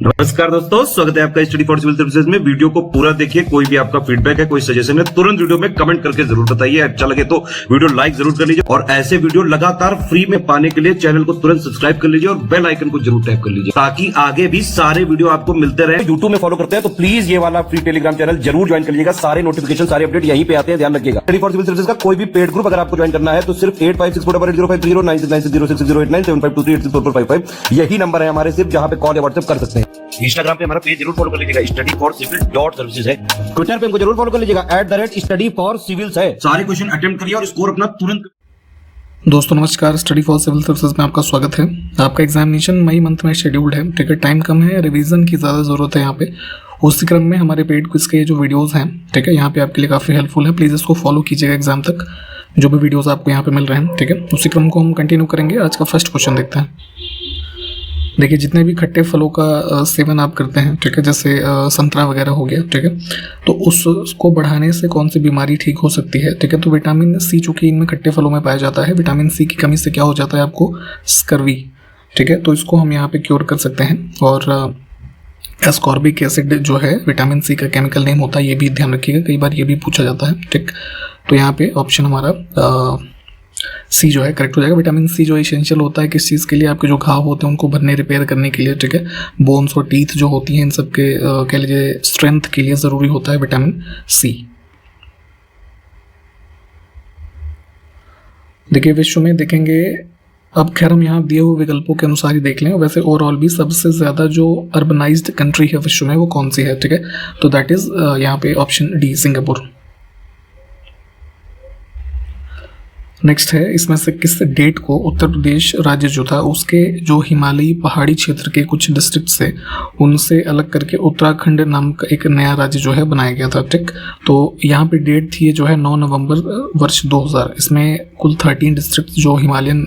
नमस्कार दोस्तों, स्वागत है आपका स्टडी फॉर सिविल सर्विसेज में। वीडियो को पूरा देखिए। कोई भी आपका फीडबैक है, कोई सजेशन है, तुरंत वीडियो में कमेंट करके जरूर बताइए। अच्छा लगे तो वीडियो लाइक जरूर कर लीजिए और ऐसे वीडियो लगातार फ्री में पाने के लिए चैनल को तुरंत सब्सक्राइब कर लीजिए और बेल आइकन को जरूर टैप कर लीजिए ताकि आगे भी सारे वीडियो आपको मिलते रहे। यूट्यूब में फॉलो करते हैं तो प्लीज ये वाला फ्री टेलीग्राम चैनल जरूर ज्वाइन कर लीजिएगा। सारे नोटिफिकेशन, सारे अपडेट यहीं पे आते हैं, ध्यान रखिएगा। स्टडी फॉर सिविल सर्विसेज का कोई भी पेड ग्रुप अगर आपको ज्वाइन करना है तो सिर्फ 856480560660897523864455 यही नंबर है हमारे, सिर्फ जहां पे कॉल या व्हाट्सएप कर सकते हैं। इंस्टाग्राम पे हमारा पेज जरूर फॉलो कर लीजिएगा, studyforcivil.services है। ट्विटर पे हमको जरूर फॉलो कर लीजिएगा, @studyforcivils है। सारे क्वेश्चन अटेम्प्ट करिए और स्कोर अपना तुरंत। दोस्तों नमस्कार, स्टडी फॉर सिविल सर्विसेज में आपका स्वागत है। आपका एग्जामिनेशन मई मंथ में शेड्यूल्ड है, ठीक है। टाइम कम है, रिवीजन की ज़्यादा ज़रूरत है यहाँ पे। उसी क्रम में हमारे पेड क्विज के जो वीडियोस हैं, ठीक है, यहाँ पे आपके लिए काफ़ी हेल्पफुल है। प्लीज़ इसको फॉलो कीजिएगा एग्जाम तक, जो भी वीडियोस आपको यहाँ पे मिल रहे हैं, ठीक है। उसी क्रम को हम कंटिन्यू करेंगे। आज का फर्स्ट क्वेश्चन देखते हैं। देखिए, जितने भी खट्टे फलों का सेवन आप करते हैं, ठीक है, जैसे संतरा वगैरह हो गया, ठीक है, तो उसको बढ़ाने से कौन सी बीमारी ठीक हो सकती है, ठीक है। तो विटामिन सी चूँकि इनमें खट्टे फलों में पाया जाता है, विटामिन सी की कमी से क्या हो जाता है आपको, स्कर्वी, ठीक है। तो इसको हम यहाँ पे क्योर कर सकते हैं। और एस्कॉर्बिक एसिड जो है विटामिन सी का केमिकल नेम होता है, ये भी ध्यान रखिएगा, कई बार ये भी पूछा जाता है, ठीक। तो यहाँ पे ऑप्शन हमारा सी जो है करेक्ट हो जाएगा। विटामिन सी जो एसेंशियल होता है किस चीज़ के लिए, आपके जो घाव होते हैं उनको भरने, रिपेयर करने के लिए, ठीक है। बोन्स और टीथ जो होती हैं इन सब के कह लीजिए स्ट्रेंथ के लिए ज़रूरी होता है विटामिन सी। देखिए, विश्व में देखेंगे, अब खैर हम यहाँ दिए हुए विकल्पों के अनुसार ही देख लें। वैसे ओवरऑल भी सबसे ज़्यादा जो अर्बनाइज्ड कंट्री है विश्व में वो कौन सी है, ठीक है। तो दैट इज़ यहाँ पे ऑप्शन डी, सिंगापुर। नेक्स्ट है, इसमें से किस डेट को उत्तर प्रदेश राज्य जो था उसके जो हिमालयी पहाड़ी क्षेत्र के कुछ डिस्ट्रिक्ट से उनसे अलग करके उत्तराखंड नाम का एक नया राज्य जो है बनाया गया था, ठीक। तो यहाँ पे डेट थी जो है 9 नवंबर वर्ष 2000। इसमें कुल 13 डिस्ट्रिक्ट जो हिमालयन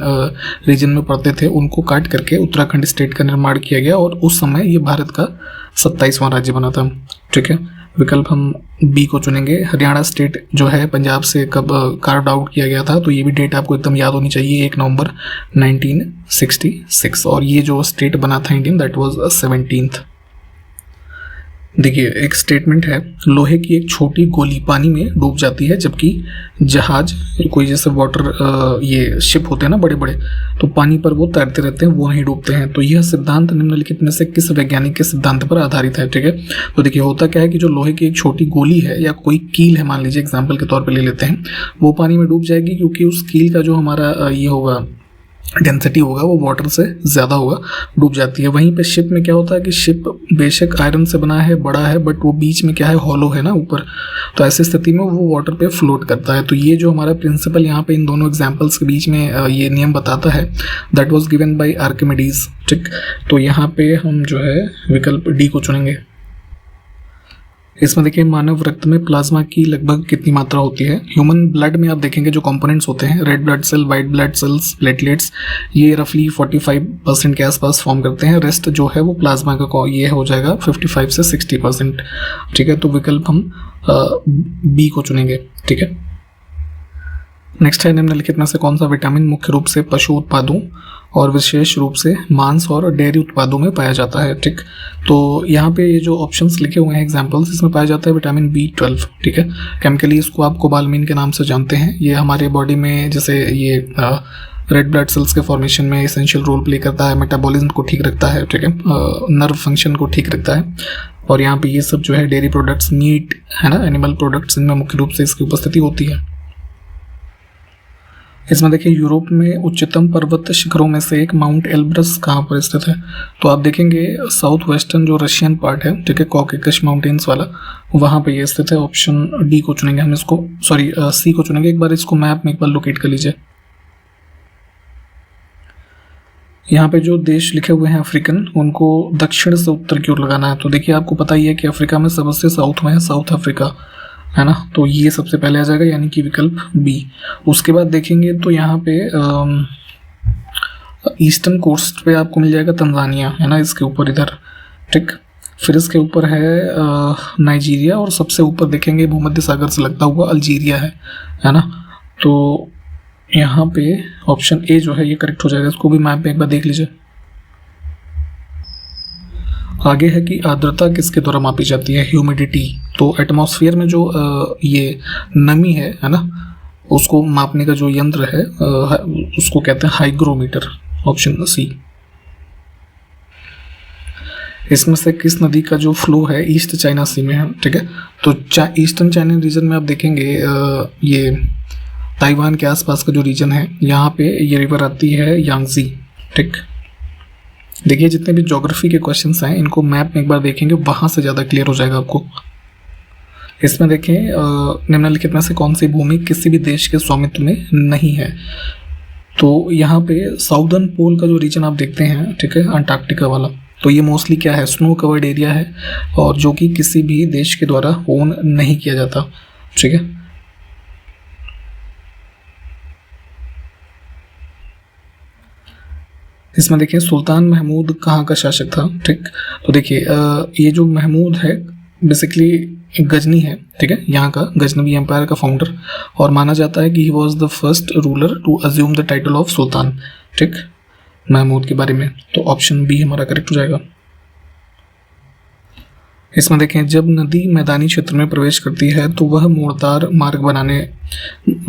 रीजन में पड़ते थे उनको काट करके उत्तराखंड स्टेट का निर्माण किया गया और उस समय ये भारत का 27वां राज्य बना था, ठीक है। विकल्प हम बी को चुनेंगे। हरियाणा स्टेट जो है पंजाब से कब कार्ड आउट किया गया था, तो ये भी डेट आपको एकदम याद होनी चाहिए, 1 नवंबर 1966। और ये जो स्टेट बना था इंडियन, दैट वाज 17th। देखिए, एक स्टेटमेंट है, लोहे की एक छोटी गोली पानी में डूब जाती है जबकि जहाज, कोई जैसे वाटर ये शिप होते हैं ना बड़े बड़े, तो पानी पर वो तैरते रहते हैं, वो नहीं डूबते हैं। तो यह सिद्धांत निम्नलिखित में से किस वैज्ञानिक के सिद्धांत पर आधारित है, ठीक है। तो देखिए, होता क्या है कि जो लोहे की एक छोटी गोली है या कोई कील है, मान लीजिए एग्जाम्पल के तौर पर ले लेते हैं, वो पानी में डूब जाएगी क्योंकि उस कील का जो हमारा ये होगा डेंसिटी होगा वो वाटर से ज़्यादा होगा, डूब जाती है। वहीं पे शिप में क्या होता है कि शिप बेशक आयरन से बना है, बड़ा है, बट वो बीच में क्या है, हॉलो है ना ऊपर, तो ऐसी स्थिति में वो वाटर पे फ्लोट करता है। तो ये जो हमारा प्रिंसिपल यहाँ पे इन दोनों एग्जांपल्स के बीच में ये नियम बताता है, that was given by Archimedes, ठीक। तो यहाँ पे हम जो है विकल्प डी को चुनेंगे। इसमें देखिए, मानव रक्त में प्लाज्मा की लगभग कितनी मात्रा होती है। ह्यूमन ब्लड में आप देखेंगे जो कंपोनेंट्स होते हैं, red blood cell, white blood cells, platelets, ये रफली 45% के आसपास फॉर्म करते हैं। रेस्ट जो है वो प्लाज्मा का ये हो जाएगा 55 से 60%, ठीक है। तो विकल्प हम बी को चुनेंगे, ठीक है। नेक्स्ट है, निम्नलिखित में से कौन सा विटामिन मुख्य रूप से पशु उत्पादों और विशेष रूप से मांस और डेयरी उत्पादों में पाया जाता है, ठीक। तो यहाँ पे ये जो ऑप्शंस लिखे हुए हैं एग्जांपल्स, इसमें पाया जाता है विटामिन B12, ठीक है। केमिकली इसको आप कोबालमिन के नाम से जानते हैं। ये हमारे बॉडी में जैसे ये रेड ब्लड सेल्स के फॉर्मेशन में एसेंशियल रोल प्ले करता है, मेटाबॉलिज्म को ठीक रखता है, ठीक है, नर्व फंक्शन को ठीक रखता है। और यहाँ पे ये सब जो है डेयरी प्रोडक्ट्स, मीट है ना, एनिमल प्रोडक्ट्स, इनमें मुख्य रूप से इसकी उपस्थिति होती है। इसमें देखिए, यूरोप में उच्चतम पर्वत शिखरों में से एक माउंट एल्ब्रस कहाँ पर स्थित है। तो आप देखेंगे साउथ वेस्टर्न जो रशियन पार्ट है, ठीक है, कॉकेकस माउंटेन्स वाला, वहाँ पे ये स्थित है। ऑप्शन डी को चुनेंगे हम इसको, सॉरी सी को चुनेंगे। एक बार इसको मैप में एक बार लोकेट कर लीजिए। यहाँ पे जो देश लिखे हुए हैं अफ्रीकन, उनको दक्षिण से उत्तर की ओर लगाना है। तो देखिए, आपको पता ही है कि अफ्रीका में सबसे साउथ में है साउथ अफ्रीका, है ना, तो ये सबसे पहले आ जाएगा, यानी कि विकल्प बी। उसके बाद देखेंगे तो यहाँ पे ईस्टर्न कोस्ट पे आपको मिल जाएगा तंजानिया, है ना, इसके ऊपर इधर, ठीक। फिर इसके ऊपर है नाइजीरिया और सबसे ऊपर देखेंगे भूमध्य सागर से लगता हुआ अल्जीरिया है ना। तो यहाँ पे ऑप्शन ए जो है ये करेक्ट हो जाएगा। इसको भी मैप में एक बार देख लीजिए। आगे है कि आर्द्रता किसके द्वारा मापी जाती है, ह्यूमिडिटी। तो एटमॉस्फेयर में जो ये नमी है ना, उसको मापने का जो यंत्र है उसको कहते हैं हाइग्रोमीटर, ऑप्शन सी। इसमें से किस नदी का जो फ्लो है ईस्ट चाइना सी में है, ठीक है। तो ईस्टर्न चाइना रीजन में आप देखेंगे ये ताइवान के आसपास का जो रीजन है, यहाँ पे ये रिवर आती है यांगजी, ठीक। देखिए जितने भी ज्योग्राफी के क्वेश्चंस हैं इनको मैप में एक बार देखेंगे, वहाँ से ज़्यादा क्लियर हो जाएगा आपको। इसमें देखें निम्नलिखित में से कौन सी भूमि किसी भी देश के स्वामित्व में नहीं है। तो यहाँ पे साउदर्न पोल का जो रीजन आप देखते हैं, ठीक है, अंटार्कटिका वाला, तो ये मोस्टली क्या है, स्नो कवर्ड एरिया है और जो कि किसी भी देश के द्वारा ओन नहीं किया जाता, ठीक है। इसमें देखिए सुल्तान महमूद कहाँ का शासक था, ठीक। तो देखिए ये जो महमूद है बेसिकली गजनी है, ठीक है, यहाँ का गजनवी एम्पायर का फाउंडर, और माना जाता है कि he was the first ruler to assume the title of sultan, ठीक, महमूद के बारे में। तो ऑप्शन बी हमारा करेक्ट हो जाएगा। इसमें देखें जब नदी मैदानी क्षेत्र में प्रवेश करती है तो वह मोड़दार मार्ग बनाने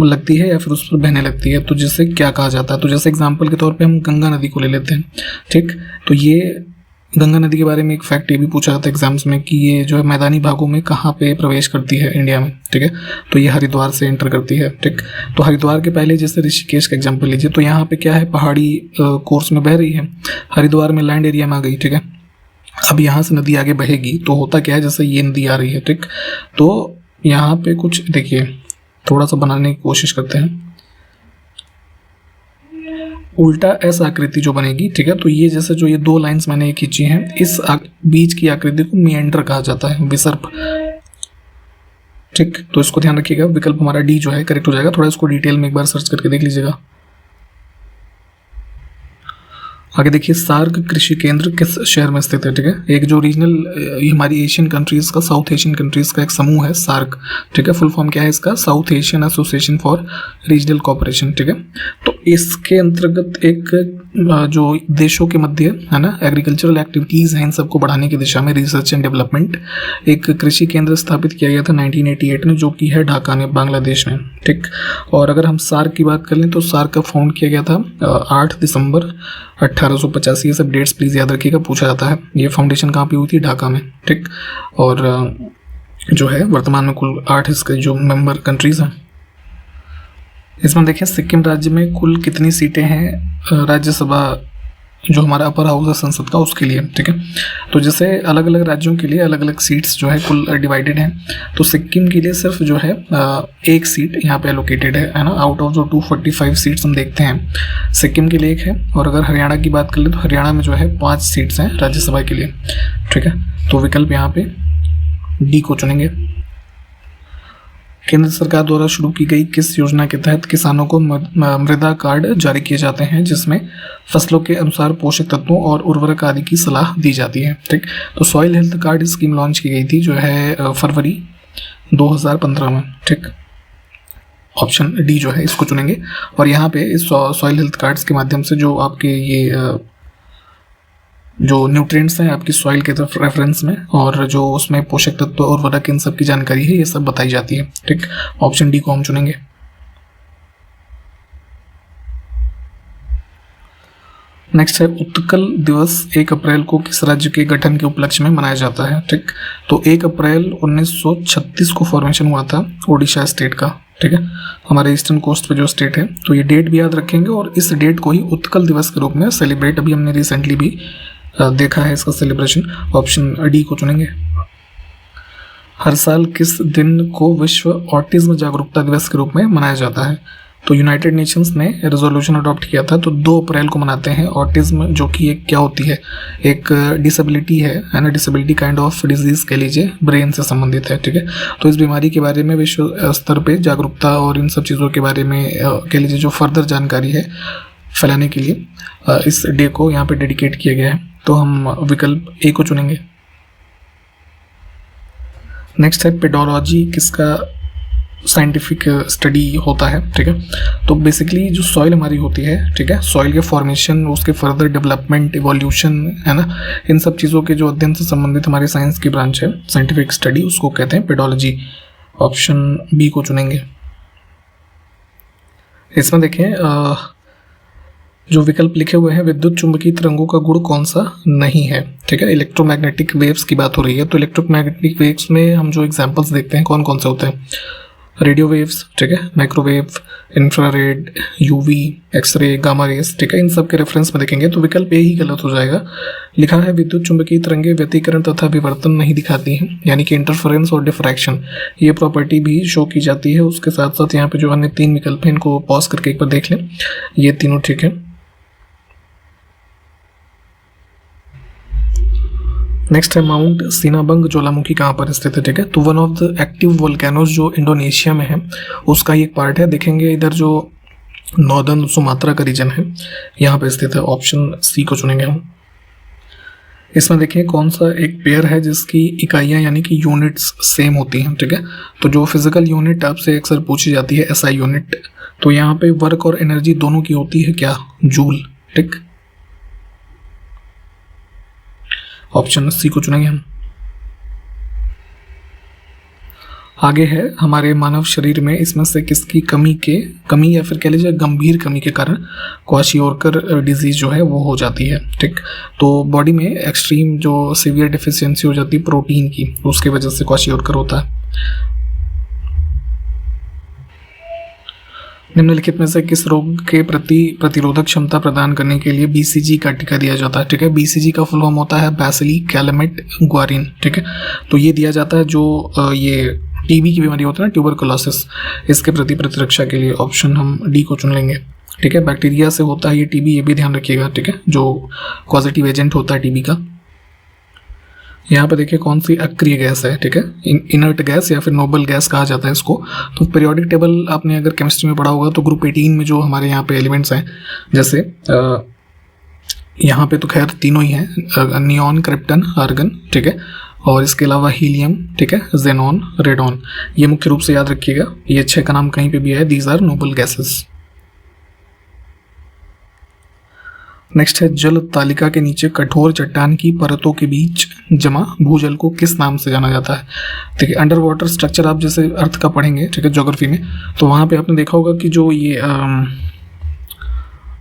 लगती है या फिर उस पर बहने लगती है, तो जिसे क्या कहा जाता है। तो जैसे एग्जांपल के तौर पे हम गंगा नदी को ले लेते हैं, ठीक। तो ये गंगा नदी के बारे में एक फैक्ट ये भी पूछा जाता है एग्जाम्स में कि ये जो है मैदानी भागों में कहाँ पे प्रवेश करती है इंडिया में, ठीक है। तो ये हरिद्वार से एंटर करती है, ठीक। तो हरिद्वार के पहले जैसे ऋषिकेश का एग्जाम्पल लीजिए, तो यहाँ पे क्या है, पहाड़ी कोर्स में बह रही है, हरिद्वार में लैंड एरिया में आ गई, ठीक है। अब यहाँ से नदी आगे बहेगी तो होता क्या है, जैसे ये नदी आ रही है, ठीक। तो यहाँ पे कुछ देखिए थोड़ा सा बनाने की कोशिश करते हैं, उल्टा एस आकृति जो बनेगी, ठीक है। तो ये जैसे जो ये दो लाइंस मैंने खींची हैं, इस बीच की आकृति को मिएंडर कहा जाता है, विसर्प, ठीक। तो इसको ध्यान रखिएगा, विकल्प हमारा डी जो है करेक्ट हो जाएगा। थोड़ा इसको डिटेल में एक बार सर्च करके देख लीजिएगा। आगे देखिए सार्क कृषि केंद्र किस शहर में स्थित है, ठीक है। एक जो रीजनल हमारी एशियन कंट्रीज का, साउथ एशियन कंट्रीज का एक समूह है सार्क, ठीक है। फुल फॉर्म क्या है इसका, south Asian association for regional cooperation, ठीक है। तो इसके अंतर्गत एक जो देशों के मध्य है ना एग्रीकल्चरल एक्टिविटीज़ हैं, इन सबको बढ़ाने की दिशा में रिसर्च एंड डेवलपमेंट एक कृषि केंद्र स्थापित किया गया था 1988 में, जो कि है ढाका में, बांग्लादेश में, ठीक। और अगर हम सार्क की बात कर लें तो सार्क का फाउंड किया गया था 8 दिसंबर 1885। ये सब डेट्स प्लीज़ याद रखिएगा, पूछा जाता है। ये फाउंडेशन कहाँ पे हुई थी, ढाका में, ठीक। और जो है वर्तमान में कुल 8 इसके जो मेंबर कंट्रीज़ हैं। इसमें देखें सिक्किम राज्य में कुल कितनी सीटें हैं राज्यसभा, जो हमारा अपर हाउस है संसद का, उसके लिए, ठीक है। तो जैसे अलग अलग राज्यों के लिए अलग अलग सीट्स जो है कुल डिवाइडेड हैं, तो सिक्किम के लिए सिर्फ जो है एक सीट यहाँ पे एलोकेटेड है ना, आउट ऑफ जो 245 सीट्स हम देखते हैं सिक्किम के लिए एक है। और अगर हरियाणा की बात कर ले तो हरियाणा में जो है 5 सीट्स हैं राज्यसभा के लिए, ठीक है। तो विकल्प यहाँ पे डी को चुनेंगे। केंद्र सरकार द्वारा शुरू की गई किस योजना के तहत किसानों को मृदा कार्ड जारी किए जाते हैं, जिसमें फसलों के अनुसार पोषक तत्वों और उर्वरक आदि की सलाह दी जाती है, ठीक। तो soil health card scheme launch की गई थी जो है फरवरी 2015 में, ठीक। ऑप्शन डी जो है इसको चुनेंगे। और यहाँ पे इस सॉइल हेल्थ कार्ड्स के माध्यम से जो आपके ये जो न्यूट्रिएंट्स हैं आपकी सॉइल के तरफ रेफरेंस में, और जो उसमें पोषक तत्व और उर्वरक, इन सब की जानकारी है, ये सब बताई जाती है, ठीक। ऑप्शन डी को हम चुनेंगे। नेक्स्ट है उत्कल दिवस 1 अप्रैल को किस राज्य के गठन के उपलक्ष्य में मनाया जाता है, ठीक। तो 1 अप्रैल 1936 को फॉर्मेशन हुआ था ओडिशा स्टेट का, ठीक है, हमारे ईस्टर्न कोस्ट पे जो स्टेट है। तो ये डेट भी याद रखेंगे और इस डेट को ही उत्कल दिवस के रूप में सेलिब्रेट अभी हमने रिसेंटली भी देखा है इसका सेलिब्रेशन। ऑप्शन डी को चुनेंगे। हर साल किस दिन को विश्व ऑटिज्म जागरूकता दिवस के रूप में मनाया जाता है। तो यूनाइटेड नेशंस ने रेजोल्यूशन अडॉप्ट किया था, तो 2 अप्रैल को मनाते हैं। ऑटिज्म जो कि एक क्या होती है, एक डिसेबिलिटी है ना, डिसेबिलिटी काइंड ऑफ डिजीज कह लीजिए, ब्रेन से संबंधित है, ठीक है। तो इस बीमारी के बारे में विश्व स्तर पे जागरूकता और इन सब चीज़ों के बारे में कह लीजिए जो फर्दर जानकारी है फैलाने के लिए इस डे को यहाँ पे डेडिकेट किया गया है। तो हम विकल्प ए को चुनेंगे। नेक्स्ट है पेडोलॉजी किसका साइंटिफिक स्टडी होता है, ठीक है। तो बेसिकली जो सॉइल हमारी होती है, ठीक है, सॉइल के फॉर्मेशन, उसके फर्दर डेवलपमेंट, इवोल्यूशन, है ना, इन सब चीज़ों के जो अध्ययन से संबंधित हमारे साइंस की ब्रांच है, साइंटिफिक स्टडी, उसको कहते हैं पेडोलॉजी। ऑप्शन बी को चुनेंगे। इसमें देखें जो विकल्प लिखे हुए हैं, विद्युत चुंबकीय तरंगों का गुण कौन सा नहीं है, ठीक है। इलेक्ट्रोमैग्नेटिक वेव्स की बात हो रही है, तो इलेक्ट्रोमैग्नेटिक वेव्स में हम जो एग्जांपल्स देखते हैं कौन कौन से होते हैं, रेडियो वेव्स, ठीक है, microwave, infrared, UV, x ray, gamma rays, ठीक है। इन सब के रेफरेंस में देखेंगे तो विकल्प ए ही गलत हो जाएगा। लिखा है विद्युत चुंबकीय तरंगें व्यतिकरण तथा विवर्तन नहीं दिखाती हैं, यानी कि इंटरफेरेंस और डिफ्रैक्शन, ये प्रॉपर्टी भी शो की जाती है। उसके साथ साथ यहाँ पे जो अन्य 3 विकल्प हैं इनको पॉज करके एक बार देख लें, ये तीनों ठीक है। नेक्स्ट है माउंट सिनाबंग ज्वालामुखी कहाँ पर स्थित है, ठीक है। तो one of the active volcanoes जो इंडोनेशिया में है उसका ही एक पार्ट है। देखेंगे इधर जो नॉर्दर्न सुमात्रा का रीजन है यहाँ पे स्थित है। ऑप्शन सी को चुनेंगे हम। इसमें देखिए कौन सा एक पेयर है जिसकी इकाइयाँ यानी कि यूनिट्स सेम होती हैं, ठीक है। तो जो फिजिकल यूनिट आपसे अक्सर पूछी जाती है एसआई यूनिट, तो यहाँ पे वर्क और एनर्जी दोनों की होती है क्या, जूल, ठीक। ऑप्शन सी को चुनेंगे हम। आगे है हमारे मानव शरीर में इसमें से किसकी कमी या फिर कह लीजिए गंभीर कमी के कारण क्वाशियोरकर डिजीज जो है वो हो जाती है, ठीक। तो बॉडी में एक्सट्रीम जो सीवियर डिफिशियंसी हो जाती है प्रोटीन की, उसकी वजह से क्वाशियोरकर होता है। निम्नलिखित में से किस रोग के प्रति प्रतिरोधक क्षमता प्रदान करने के लिए बीसीजी का टीका दिया जाता है, ठीक है। बीसीजी का फुल फॉर्म होता है बैसिली कैलमेट ग्वारिन, ठीक है। तो ये दिया जाता है जो ये टीबी की बीमारी होती है ना, ट्यूबरकुलोसिस, इसके प्रति प्रतिरक्षा के लिए। ऑप्शन हम डी को चुन लेंगे, ठीक है। बैक्टीरिया से होता है ये टीबी, ये भी ध्यान रखिएगा, ठीक है, जो पॉजिटिव एजेंट होता है टीबी का। यहाँ पे देखिए कौन सी अक्रिय गैस है, ठीक है, इनर्ट गैस या फिर नोबल गैस कहा जाता है इसको। तो पीरियोडिक टेबल आपने अगर केमिस्ट्री में पढ़ा होगा तो ग्रुप 18 में जो हमारे यहाँ पे एलिमेंट्स हैं, जैसे यहाँ पे तो खैर तीनों ही हैं, नियॉन, क्रिप्टन, आर्गन, ठीक है, और इसके अलावा हीलियम, ठीक है, जेनॉन, रेडॉन, ये मुख्य रूप से याद रखिएगा। ये 6 का नाम कहीं पे भी है, these are noble gases. Next है जल तालिका के नीचे कठोर चट्टान की परतों के बीच जमा भूजल को किस नाम से जाना जाता है। देखिए अंडर वाटर स्ट्रक्चर आप जैसे अर्थ का पढ़ेंगे, ठीक है, ज्योग्राफी में, तो वहाँ पे आपने देखा होगा कि जो ये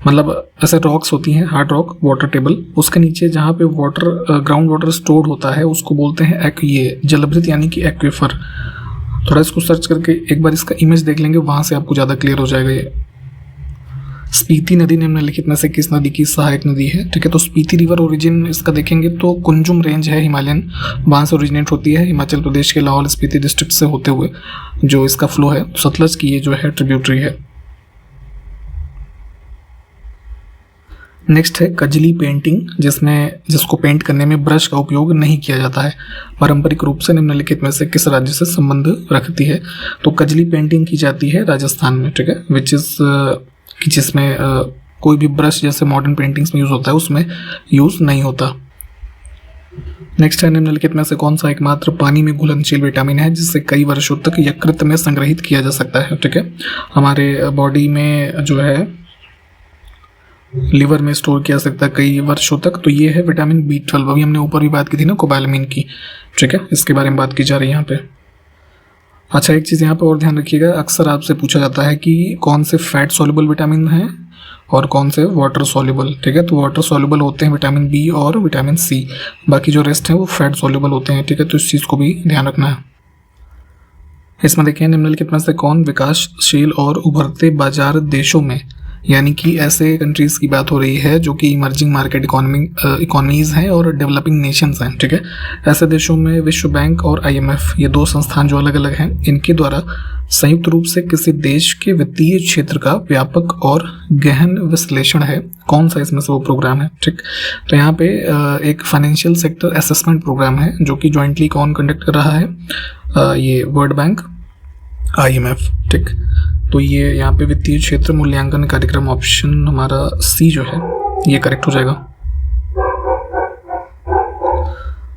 मतलब ऐसे रॉक्स होती हैं, हार्ड रॉक, वाटर टेबल, उसके नीचे जहाँ पे वाटर ग्राउंड वाटर स्टोर्ड होता है उसको बोलते हैं ये जलभृत यानी कि एक्वेफर। थोड़ा इसको सर्च करके एक बार इसका इमेज देख लेंगे, वहाँ से आपको ज़्यादा क्लियर हो जाएगा। ये स्पीति नदी निम्नलिखित में से किस नदी की सहायक नदी है, ठीक है। तो स्पीति रिवर ओरिजिन इसका देखेंगे तो कुंजुम रेंज है हिमालयन, वहाँ से ओरिजिनेट होती है, हिमाचल प्रदेश के लाहौल स्पीति डिस्ट्रिक्ट से होते हुए जो इसका फ्लो है सतलज की ये जो है ट्रिब्यूटरी है। नेक्स्ट है कजली पेंटिंग, जिसको पेंट करने में ब्रश का उपयोग नहीं किया जाता है, पारंपरिक रूप से निम्नलिखित में से किस राज्य से संबंध रखती है। तो कजली पेंटिंग की जाती है राजस्थान में, ठीक है, विच इज कि जिसमें कोई भी ब्रश जैसे मॉडर्न पेंटिंग्स में यूज़ होता है उसमें यूज़ नहीं होता। नेक्स्ट है निम्नलिखित में से कौन सा एकमात्र पानी में घुलनशील विटामिन है जिससे कई वर्षों तक यकृत में संग्रहित किया जा सकता है, ठीक है। हमारे बॉडी में जो है लिवर में स्टोर किया सकता है कई वर्षों तक, तो ये है विटामिन B12। अभी हमने ऊपर भी बात की थी ना कोबालामिन की, ठीक है, इसके बारे में बात की जा रही है यहाँ पे। अच्छा एक चीज़ यहाँ पे और ध्यान रखिएगा, अक्सर आपसे पूछा जाता है कि कौन से फैट सॉल्युबल विटामिन हैं और कौन से वाटर सॉल्युबल, ठीक है। तो वाटर सॉल्युबल होते हैं विटामिन बी और विटामिन सी, बाकी जो रेस्ट हैं वो फैट सॉल्युबल होते हैं, ठीक है। तो इस चीज़ को भी ध्यान रखना है। इसमें देखिए निम्नलिखित में से कौन विकासशील और उभरते बाजार देशों में, यानी कि ऐसे कंट्रीज की बात हो रही है जो कि इमर्जिंग मार्केट इकोनॉमीज हैं और डेवलपिंग नेशंस हैं, ठीक है। ऐसे देशों में विश्व बैंक और IMF, ये 2 संस्थान जो अलग अलग हैं, इनके द्वारा संयुक्त रूप से किसी देश के वित्तीय क्षेत्र का व्यापक और गहन विश्लेषण है, कौन सा इसमें से वो प्रोग्राम है, ठीक। तो यहाँ पे एक फाइनेंशियल सेक्टर असेसमेंट प्रोग्राम है जो कि जॉइंटली कौन कंडक्ट कर रहा है, ये वर्ल्ड बैंक, IMF, ठीक। तो ये यहाँ पे वित्तीय क्षेत्र मूल्यांकन कार्यक्रम, ऑप्शन हमारा सी जो है ये करेक्ट हो जाएगा।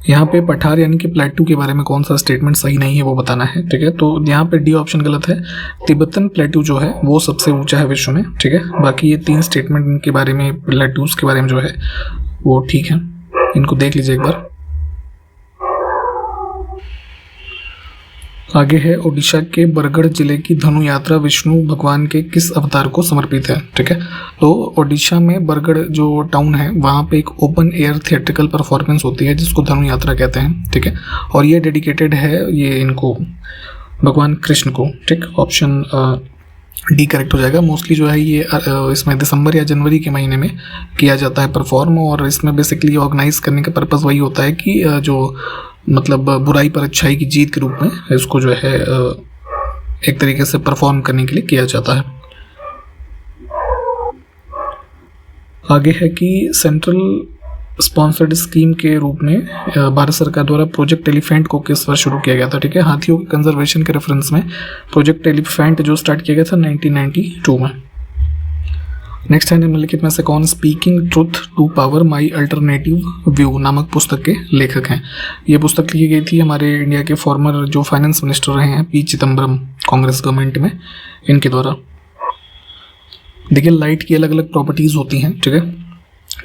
यहाँ पे पठार यानी कि प्लेटू के बारे में कौन सा स्टेटमेंट सही नहीं है वो बताना है, ठीक है। तो यहाँ पे डी ऑप्शन गलत है। तिब्बतन प्लेटू जो है वो सबसे ऊंचा है विश्व में, ठीक है। बाकी ये 3 स्टेटमेंट इनके बारे में, प्लेटूज के बारे में जो है वो ठीक है, इनको देख लीजिए एक बार। आगे है ओडिशा के बरगढ़ जिले की धनु यात्रा विष्णु भगवान के किस अवतार को समर्पित है, ठीक है। तो ओडिशा में बरगढ़ जो टाउन है वहाँ पे एक ओपन एयर थिएट्रिकल परफॉर्मेंस होती है जिसको धनु यात्रा कहते हैं, ठीक है। और ये डेडिकेटेड है ये इनको भगवान कृष्ण को, ठीक। ऑप्शन डी करेक्ट हो जाएगा। मोस्टली जो है ये इसमें दिसंबर या जनवरी के महीने में किया जाता है परफॉर्म, और इसमें बेसिकली ऑर्गेनाइज करने का पर्पज़ वही होता है कि जो मतलब बुराई पर अच्छाई की जीत के रूप में इसको जो है एक तरीके से परफॉर्म करने के लिए किया जाता है। आगे है कि सेंट्रल स्पॉन्सर्ड स्कीम के रूप में भारत सरकार द्वारा प्रोजेक्ट एलिफेंट को किस वर्ष शुरू किया गया था, ठीक है। हाथियों के कंजर्वेशन के रेफरेंस में प्रोजेक्ट एलिफेंट जो स्टार्ट किया गया था 1992 में। नेक्स्ट है निम्नलिखित में से कौन speaking truth to power my alternative view नामक पुस्तक के लेखक हैं। ये पुस्तक लिखी गई थी हमारे इंडिया के फॉर्मर जो फाइनेंस मिनिस्टर रहे हैं पी चिदम्बरम, कांग्रेस गवर्नमेंट में, इनके द्वारा। देखिए लाइट की अलग अलग प्रॉपर्टीज होती हैं, ठीक है।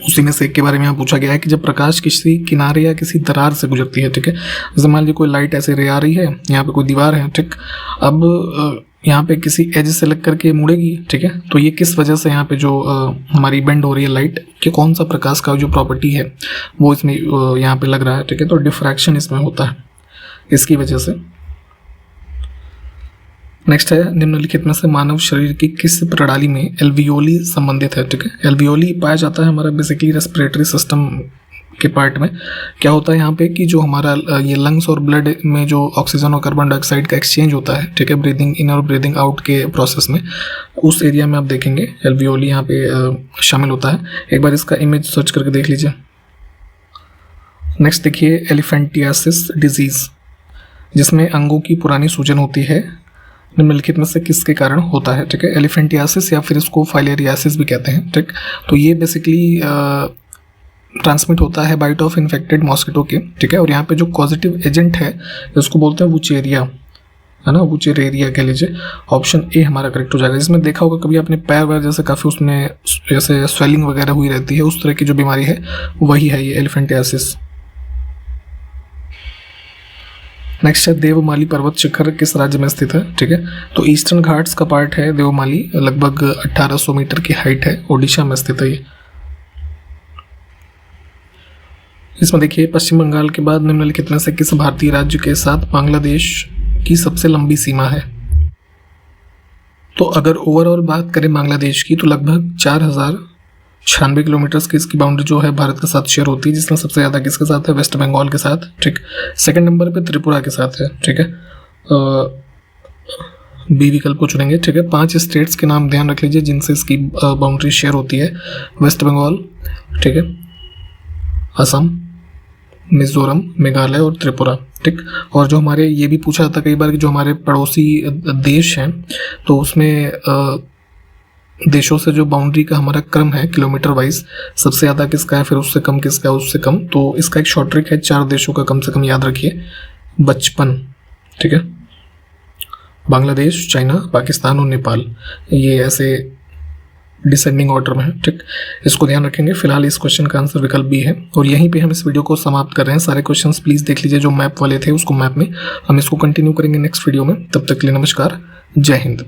उसी में से एक के बारे में यहाँ पूछा गया है कि जब प्रकाश किसी किनारे या किसी दरार से गुजरती है, ठीक है। जैसे मान लीजिए कोई लाइट ऐसे रे आ रही है, यहाँ पे कोई दीवार है, ठीक। अब यहाँ पे किसी एज से लग करके मुड़ेगी, ठीक है। तो ये किस वजह से यहाँ पे जो हमारी बेंड हो रही है लाइट कि कौन सा प्रकाश का जो प्रॉपर्टी है वो इसमें यहाँ पे लग रहा है, ठीक है। तो डिफ्रैक्शन इसमें होता है इसकी वजह से। नेक्स्ट है निम्नलिखित में से मानव शरीर की किस प्रणाली में एल्वियोली संबंधित है, ठीक है। एल्वियोली पाया जाता है हमारा बेसिकली रेस्पिरेटरी सिस्टम के पार्ट में। क्या होता है यहाँ पे कि जो हमारा ये लंग्स और ब्लड में जो ऑक्सीजन और कार्बन डाइऑक्साइड का एक्सचेंज होता है, ठीक है, ब्रीदिंग इन और ब्रीदिंग आउट के प्रोसेस में, उस एरिया में आप देखेंगे एल्वियोली यहाँ पे शामिल होता है। एक बार इसका इमेज सर्च करके देख लीजिए। नेक्स्ट देखिए एलिफेंटियासिस डिजीज, जिसमें अंगों की पुरानी सूजन होती है, निम्नलिखित में से किसके कारण होता है, ठीक है। एलिफेंटियासिस या फिर इसको फाइलेरियासिस भी कहते हैं, ठीक। तो ये बेसिकली ट्रांसमिट होता है बाइट ऑफ इन्फेक्टेड मॉस्किटो के, ठीक है। और यहाँ पे जो पॉजिटिव एजेंट है उसको बोलते हैं वुचेरिया, है ना, वुचेरेरिया कह लीजिए। ऑप्शन ए हमारा करेक्ट हो जाएगा। जिसमें देखा होगा कभी आपने पैर वैर जैसे काफ़ी उसमें जैसे स्वेलिंग वगैरह हुई रहती है, उस तरह की जो बीमारी है वही है ये एलिफेंटियासिस। नेक्स्ट है देवमाली पर्वत शिखर किस राज्य में स्थित है, ठीक है। तो ईस्टर्न घाट्स का पार्ट है देवमाली, लगभग 1800 मीटर की हाइट है, ओडिशा में स्थित है ये। इसमें देखिए पश्चिम बंगाल के बाद निम्नलिखित में से किस भारतीय राज्य के साथ बांग्लादेश की सबसे लंबी सीमा है। तो अगर ओवरऑल बात करें बांग्लादेश की तो लगभग 4096 किलोमीटर की इसकी बाउंड्री जो है भारत के साथ शेयर होती है, जिसमें सबसे ज़्यादा किसके साथ है, वेस्ट बंगाल के साथ, ठीक। सेकंड नंबर पे त्रिपुरा के साथ है, ठीक है। बी विकल्प को चुनेंगे, ठीक है। 5 स्टेट्स के नाम ध्यान रख लीजिए जिनसे इसकी बाउंड्री शेयर होती है, वेस्ट बंगाल, ठीक है, असम, मिजोरम, मेघालय और त्रिपुरा, ठीक। और जो हमारे ये भी पूछा जाता कई बार कि जो हमारे पड़ोसी देश हैं तो उसमें देशों से जो बाउंड्री का हमारा क्रम है किलोमीटर वाइज, सबसे ज़्यादा किसका है, फिर उससे कम किसका है, उससे कम। तो इसका एक शॉर्ट ट्रिक है, 4 देशों का कम से कम याद रखिए, 55, ठीक है। बांग्लादेश, चाइना, पाकिस्तान और नेपाल, ये ऐसे डिसेंडिंग ऑर्डर में है, ठीक। इसको ध्यान रखेंगे। फिलहाल इस क्वेश्चन का आंसर विकल्प बी है। और यहीं पे हम इस वीडियो को समाप्त कर रहे हैं। सारे क्वेश्चंस प्लीज़ देख लीजिए जो मैप वाले थे उसको मैप में, हम इसको कंटिन्यू करेंगे नेक्स्ट वीडियो में। तब तक के लिए नमस्कार, जय हिंद।